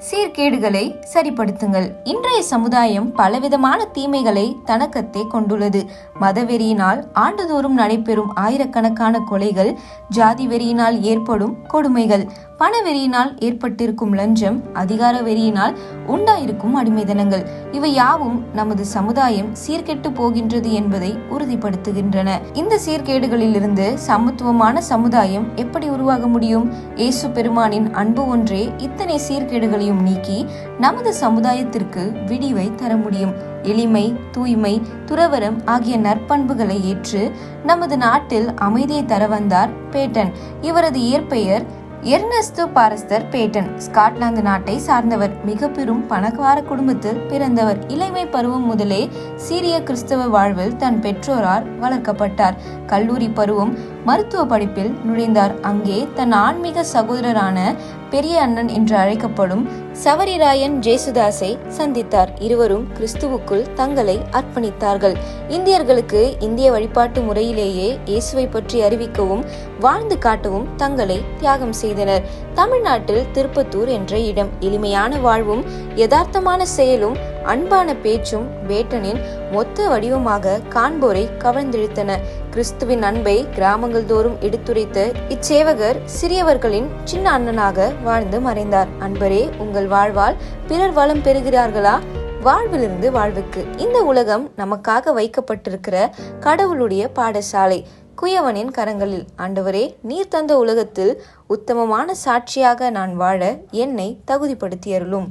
சீர்கேடுகளை சரிப்படுத்துங்கள். இன்றைய சமுதாயம் பலவிதமான தீமைகளை தனக்கத்தே கொண்டுள்ளது. மதவெறியினால் ஆண்டுதோறும் நடைபெறும் ஆயிரக்கணக்கான கொலைகள், ஜாதி வெறியினால் ஏற்படும் கொடுமைகள், பணவெறியினால் ஏற்பட்டிருக்கும் லஞ்சம், அதிகார வெறியினால் உண்டாயிருக்கும் அடிமைதனங்கள், இவை யாவும் நமது சமுதாயம் சீர்கெட்டு போகின்றது என்பதை உறுதிப்படுத்துகின்றன. இந்த சீர்கேடுகளிலிருந்து சமத்துவமான சமுதாயம் எப்படி உருவாக முடியும்? இயேசு பெருமானின் அன்பு ஒன்றே இத்தனை சீர்கேடுகளையும் நீக்கி நமது சமுதாயத்திற்கு விடிவை தர முடியும். எளிமை, தூய்மை, துறவரம் ஆகிய நற்பண்புகளை ஏற்று நமது நாட்டில் அமைதியை தர வந்தார் பேட்டன். இவரது இயற்பெயர் எர்னஸ்டோ பாரஸ்தர் பேட்டன். ஸ்காட்லாந்து நாட்டை சார்ந்தவர். மிக பெரும் பணக்கார குடும்பத்தில் பிறந்தவர். இளமை பருவம் முதலே சீரிய கிறிஸ்தவ வாழ்வில் தன் பெற்றோரால் வளர்க்கப்பட்டார். கல்லூரி பருவம் மருத்துவ படிப்பில் நுழைந்தார். அங்கே தன் ஆன்மீக சகோதரரான பெரிய அண்ணன் என்று அழைக்கப்படும் சவரிராயன் ஜேசுதாஸை சந்தித்தார். இருவரும் கிறிஸ்துவுக்குள் தங்களை அர்ப்பணித்தார்கள். இந்தியர்களுக்கு இந்திய வழிபாட்டு முறையிலேயே இயேசுவை பற்றி அறிவிக்கவும் வாழ்ந்து காட்டவும் தங்களை தியாகம் செய்தனர். தமிழ்நாட்டில் திருப்பத்தூர் என்ற இடம். எளிமையான வாழ்வும் யதார்த்தமான செயலும் அன்பான பேச்சும் பேட்டனின் மொத்த வடிவமாக காண்போரை கவர்ந்திழுத்தன. கிறிஸ்துவின் அன்பை கிராமங்கள் தோறும் எடுத்துரைத்த இச்சேவகர் சிறியவர்களின் சின்ன அண்ணனாக வாழ்ந்து மறைந்தார். அன்பரே, உங்கள் வாழ்வால் பிறர் வளம் பெறுகிறார்களா? வாழ்விலிருந்து வாழ்வுக்கு. இந்த உலகம் நமக்காக வைக்கப்பட்டிருக்கிற கடவுளுடைய பாடசாலை. குயவனின் கரங்களில். ஆண்டவரே, நீர் தந்த உலகத்தில் உத்தமமான சாட்சியாக நான் வாழ என்னை தகுதிப்படுத்தியருளும்.